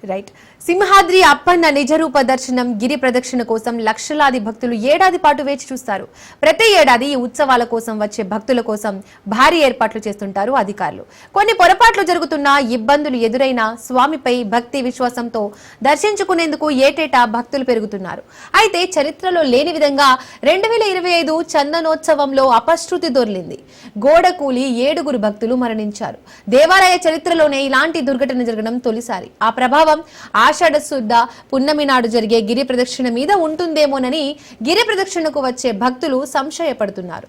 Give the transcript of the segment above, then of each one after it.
Right Simhadri Appanna నిజరూప దర్శనం గిరి ప్రదక్షిణ కోసం లక్షలాది భక్తులు ఏడాది పాటు వేచి చూస్తారు. ప్రతి ఏడాది ఈ ఉత్సవాల కోసం వచ్చే భక్తుల కోసం భారీ ఏర్పాట్లు చేస్తుంటారు అధికారులు. కొన్ని పొరపాట్లు జరుగుతున్నా ఇబ్బందులు ఎదురైనా స్వామిపై భక్తి విశ్వాసంతో దర్శించుకునేందుకు ఏటేటా భక్తులు పెరుగుతున్నారు. అయితే చరిత్రలో లేని విధంగా 2025 చందనోత్సవంలో అపశృతి దొర్లింది. గోడ కూలి 7 భక్తులు మరణించారు. దేవాలయ చరిత్రలోనే ఇలాంటి దుర్ఘటన జరగడం తొలిసారి. ఆ ప్రభావం ఆషాఢ శుద్ధ పున్నమి నాడు జరిగే గిరి ప్రదక్షిణ మీద ఉంటుందేమోనని గిరి ప్రదక్షిణకు వచ్చే భక్తులు సంశయపడుతున్నారు.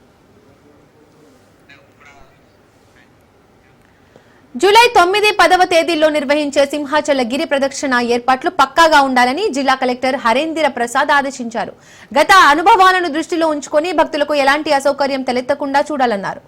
జూలై 9, 10వ తేదీల్లో నిర్వహించే సింహాచల గిరి ప్రదక్షిణ ఏర్పాట్లు పక్కాగా ఉండాలని జిల్లా కలెక్టర్ హరేంద్ర ప్రసాద్ ఆదేశించారు. గత అనుభవాలను దృష్టిలో ఉంచుకొని భక్తులకు ఎలాంటి అసౌకర్యం తలెత్తకుండా చూడాలన్నారు.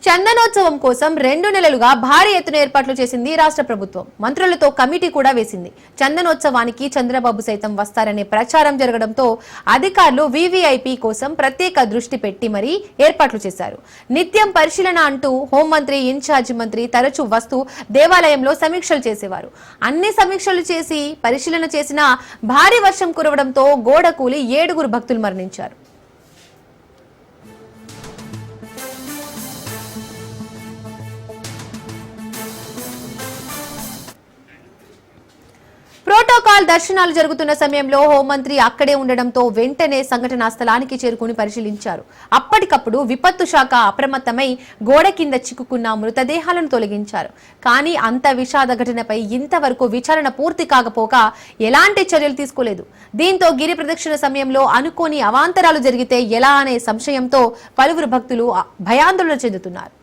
చందనోత్సవం కోసం 2 నెలలుగా భారీ ఎత్తున ఏర్పాట్లు చేసింది రాష్ట్ర ప్రభుత్వం. మంత్రులతో కమిటీ కూడా వేసింది. చందనోత్సవానికి చంద్రబాబు సైతం వస్తారనే ప్రచారం జరగడంతో అధికారులు వీవీఐపీ కోసం ప్రత్యేక దృష్టి పెట్టి మరీ ఏర్పాట్లు చేశారు. నిత్యం పరిశీలన అంటూ హోంమంత్రి, ఇన్ఛార్జి మంత్రి తరచూ వస్తూ దేవాలయంలో సమీక్షలు చేసేవారు. అన్ని సమీక్షలు చేసి పరిశీలన చేసినా భారీ వర్షం కురవడంతో గోడ కూలి 7 భక్తులు మరణించారు. ప్రోటోకాల్ దర్శనాలు జరుగుతున్న సమయంలో హోంమంత్రి అక్కడే ఉండడంతో వెంటనే సంఘటనా స్థలానికి చేరుకుని పరిశీలించారు. అప్పటికప్పుడు విపత్తు శాఖ అప్రమత్తమై గోడ కింద చిక్కుకున్న మృతదేహాలను తొలగించారు. కానీ అంత విషాద ఘటనపై ఇంతవరకు విచారణ పూర్తి కాకపోగా ఎలాంటి చర్యలు తీసుకోలేదు. దీంతో గిరి ప్రదక్షిణ సమయంలో అనుకోని అవాంతరాలు జరిగితే ఎలా అనే సంశయంతో పలువురు భక్తులు భయాందోళన చెందుతున్నారు.